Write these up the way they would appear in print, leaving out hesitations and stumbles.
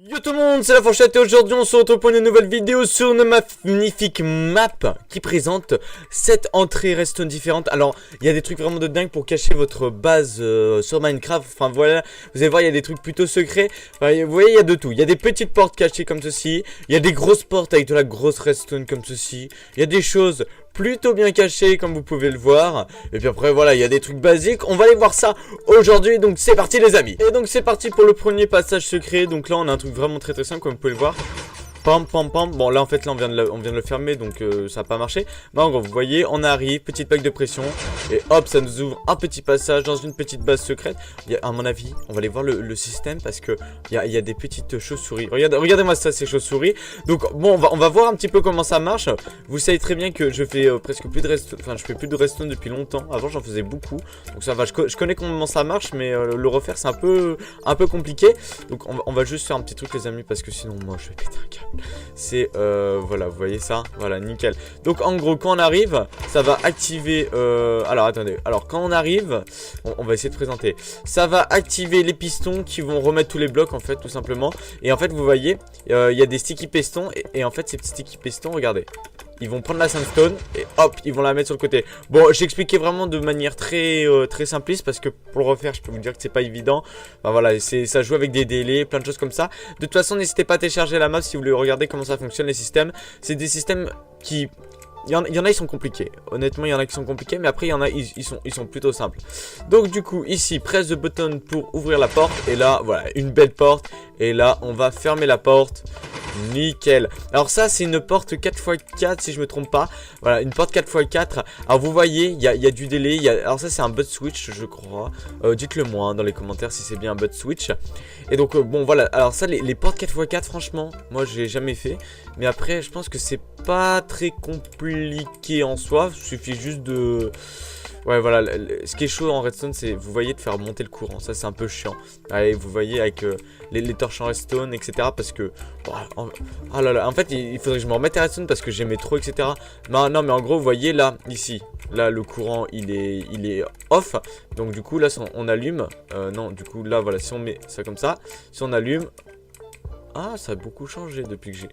Yo tout le monde, c'est la fourchette et aujourd'hui on se retrouve pour une nouvelle vidéo sur une magnifique map qui présente 7 entrées redstone différentes. Alors il y a des trucs vraiment de dingue pour cacher votre base sur Minecraft. Enfin voilà, vous allez voir, il y a des trucs plutôt secrets. Enfin, vous voyez, il y a de tout. Il y a des petites portes cachées comme ceci. Il y a des grosses portes avec de la grosse redstone comme ceci. Il y a des choses plutôt bien cachées comme vous pouvez le voir. Et puis après voilà, il y a des trucs basiques. On va aller voir ça aujourd'hui, donc c'est parti les amis. Et donc c'est parti pour le premier passage secret. Donc là on a un truc vraiment très simple comme vous pouvez le voir. Pam pam pam. Bon là en fait là on vient de le fermer, donc ça n'a pas marché. Mais en gros vous voyez, on arrive, petite plaque de pression. Et hop, ça nous ouvre un petit passage dans une petite base secrète. À mon avis on va aller voir le système, parce que il y a des petites chauves-souris. Regardez-moi ça, ces chauves-souris. Donc bon, on va voir un petit peu comment ça marche. Vous savez très bien que je fais presque plus de redstone. Enfin je fais plus de redstone depuis longtemps. Avant j'en faisais beaucoup, donc ça va, je connais comment ça marche. Mais le refaire c'est un peu compliqué. Donc on va juste faire un petit truc les amis, parce que sinon moi je vais péter un câble. C'est voilà, vous voyez ça, voilà, nickel. Donc en gros quand on arrive, ça va activer alors attendez, alors quand on arrive, on va essayer de présenter. Ça va activer les pistons qui vont remettre tous les blocs en fait, tout simplement. Et en fait vous voyez, il y a des sticky pistons. Et en fait ces petits sticky pistons, regardez, ils vont prendre la sandstone et hop, ils vont la mettre sur le côté. Bon, j'ai expliqué vraiment de manière très simpliste, parce que pour le refaire, je peux vous dire que c'est pas évident. Enfin voilà, ça joue avec des délais, plein de choses comme ça. De toute façon, n'hésitez pas à télécharger la map si vous voulez regarder comment ça fonctionne, les systèmes. C'est des systèmes qui... Il y en a, ils sont compliqués. Honnêtement, il y en a qui sont compliqués, mais après, il y en a, ils sont plutôt simples. Donc, du coup, ici, press the button pour ouvrir la porte. Et là, voilà, une belle porte. Et là, on va fermer la porte. Nickel. Alors ça, c'est une porte 4x4, si je me trompe pas. Voilà, une porte 4x4. Alors, vous voyez, il y a du délai. Alors ça, c'est un butt switch, je crois. Dites-le moi hein, dans les commentaires si c'est bien un butt switch. Et donc, bon, voilà. Alors ça, les portes 4x4, franchement, moi, j'ai jamais fait. Mais après, je pense que c'est pas très compliqué en soi. Il suffit juste de... Ouais voilà, ce qui est chaud en redstone, c'est, vous voyez, de faire monter le courant. Ça c'est un peu chiant. Allez, vous voyez avec les torches en redstone, etc. Parce que, oh là là, en fait il faudrait que je me remette à redstone parce que j'aimais trop, etc. Non mais en gros vous voyez là, ici, là le courant il est off. Donc du coup là on allume, non du coup là voilà, si on met ça comme ça, si on allume... Ah, ça a beaucoup changé depuis que j'ai...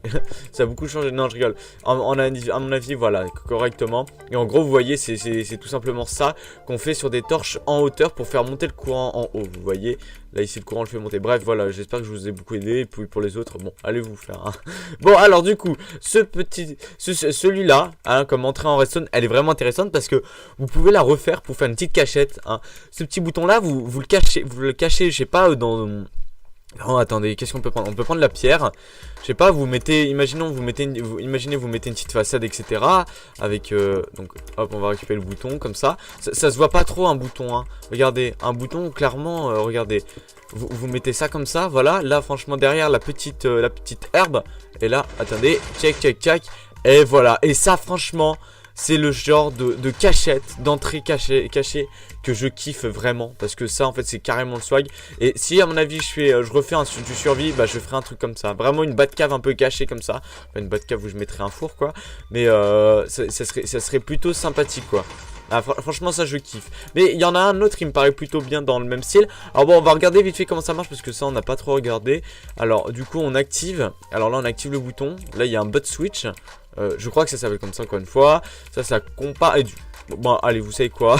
ça a beaucoup changé, non je rigole. À mon avis, voilà, correctement. Et en gros, vous voyez, c'est tout simplement ça qu'on fait sur des torches en hauteur pour faire monter le courant en haut. Vous voyez, là ici le courant le fait monter. Bref, voilà, j'espère que je vous ai beaucoup aidé. Et puis pour les autres, bon, allez vous faire. Hein. Bon, alors du coup, celui-là, hein, comme entrée en redstone, elle est vraiment intéressante parce que vous pouvez la refaire pour faire une petite cachette. Hein. Ce petit bouton-là, vous le cachez, je sais pas, dans... Oh attendez, qu'est-ce qu'on peut prendre? On peut prendre la pierre. Je sais pas, vous mettez, imaginez vous mettez une petite façade, etc. Avec donc hop, on va récupérer le bouton comme ça. Ça se voit pas trop un bouton hein. Regardez, un bouton clairement, regardez. Vous mettez ça comme ça, voilà. Là franchement derrière la petite herbe. Et là, attendez, check. Et voilà, et ça franchement, c'est le genre de cachette, d'entrée cachée que je kiffe vraiment. Parce que ça en fait c'est carrément le swag. Et si à mon avis je refais du survie, bah je ferai un truc comme ça. Vraiment une Batcave un peu cachée comme ça. Enfin, une Batcave où je mettrais un four quoi. Mais ça serait plutôt sympathique quoi. Ah, franchement ça je kiffe. Mais il y en a un autre qui me paraît plutôt bien dans le même style. Alors bon, on va regarder vite fait comment ça marche, parce que ça on n'a pas trop regardé. Alors du coup on active. Alors là on active le bouton. Là il y a un butt switch. Je crois que ça s'appelle comme ça encore une fois. Ça compare et du... Bon allez, vous savez quoi.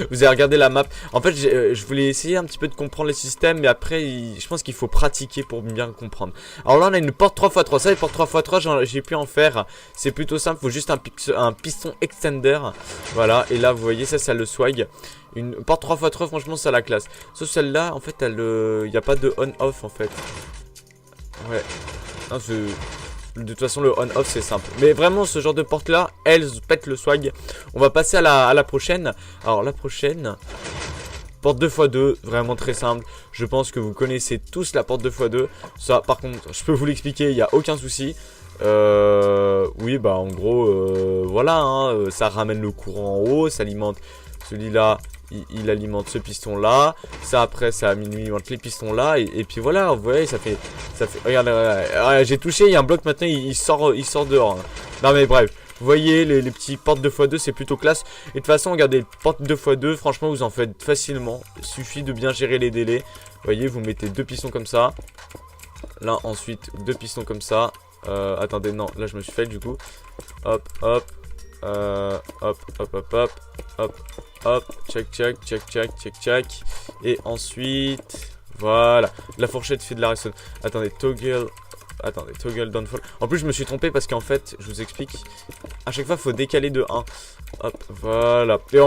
Vous avez regardé la map. En fait je voulais essayer un petit peu de comprendre les systèmes, mais après je pense qu'il faut pratiquer pour bien comprendre. Alors là on a une porte 3x3. Ça les portes 3x3 j'ai pu en faire. C'est plutôt simple, il faut juste un piston extender. Voilà, et là vous voyez ça c'est le swag. Une porte 3x3 franchement ça la classe. Sauf celle-là en fait elle il n'y a pas de on-off en fait. Ouais. Non, de toute façon le on-off c'est simple. Mais vraiment ce genre de porte là, elles pètent le swag. On va passer à la prochaine. Alors la prochaine, porte 2x2, vraiment très simple. Je pense que vous connaissez tous la porte 2x2. Ça par contre je peux vous l'expliquer, il n'y a aucun souci. Oui bah en gros voilà hein, ça ramène le courant en haut, ça alimente celui-là. Il alimente ce piston là, ça après ça alimente les pistons là, et puis voilà, vous voyez ça fait regarde, j'ai touché, il y a un bloc maintenant, il sort dehors. Hein. Non mais bref, vous voyez les petits portes 2x2 c'est plutôt classe. Et de toute façon regardez, les portes 2x2 franchement vous en faites facilement. Il suffit de bien gérer les délais. Vous voyez, vous mettez deux pistons comme ça. Là ensuite 2 pistons comme ça. Attendez, non, là je me suis fait du coup. Hop, hop. Hop, hop, hop, hop. Hop, hop. Check, check, check, check, check, check. Et ensuite... Voilà. La fourchette fait de la redstone. Attendez, toggle... Attendez, toggle downfall. En plus, je me suis trompé parce qu'en fait, je vous explique. À chaque fois, il faut décaler de 1. Hop, voilà. Et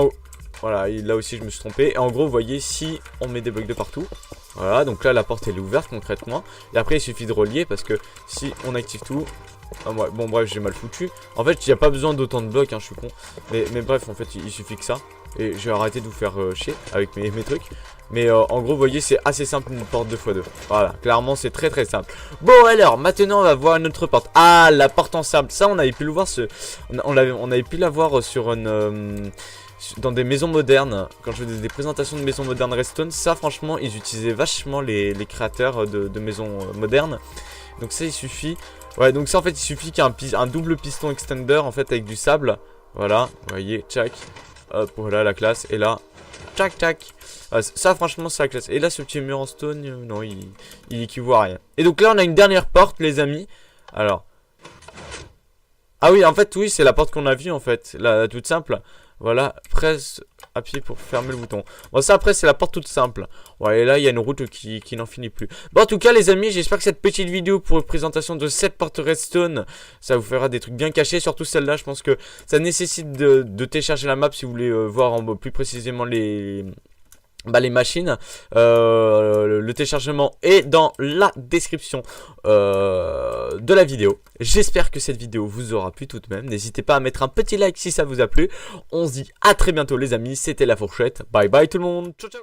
voilà, et là aussi, je me suis trompé. Et en gros, vous voyez, si on met des blocs de partout. Voilà, donc là, la porte, elle est ouverte concrètement. Et après, il suffit de relier parce que si on active tout... Ah, ouais, bon, bref, j'ai mal foutu. En fait, il n'y a pas besoin d'autant de blocs, hein, je suis con. Mais bref, en fait, il suffit que ça. Et je vais arrêter de vous faire chier avec mes trucs. Mais en gros, vous voyez, c'est assez simple une porte 2x2. Voilà, clairement, c'est très très simple. Bon, alors, maintenant, on va voir une autre porte. Ah, la porte en sable. Ça, on avait pu le voir. On avait pu la voir sur une... dans des maisons modernes, quand je faisais des présentations de maisons modernes Redstone, ça franchement ils utilisaient vachement les créateurs de maisons modernes. Donc ça il suffit, ouais, donc ça en fait il suffit qu'il y ait un double piston extender en fait avec du sable. Voilà, vous voyez, tchac, hop, voilà la classe, et là, tchac tchac. Ça franchement c'est la classe. Et là ce petit mur en stone, non il équivaut à rien. Et donc là on a une dernière porte les amis. Alors, ah oui en fait oui c'est la porte qu'on a vue en fait, la toute simple. Voilà, presse, appuyer pour fermer le bouton. Bon ça après c'est la porte toute simple. Ouais, et là il y a une route qui n'en finit plus. Bon en tout cas les amis, j'espère que cette petite vidéo pour une présentation de cette porte redstone, ça vous fera des trucs bien cachés. Surtout celle-là, je pense que ça nécessite de télécharger la map si vous voulez voir plus précisément les machines. Le téléchargement est dans la description de la vidéo. J'espère que cette vidéo vous aura plu tout de même. N'hésitez pas à mettre un petit like si ça vous a plu. On se dit à très bientôt les amis. C'était La Fourchette. Bye bye tout le monde. Ciao ciao.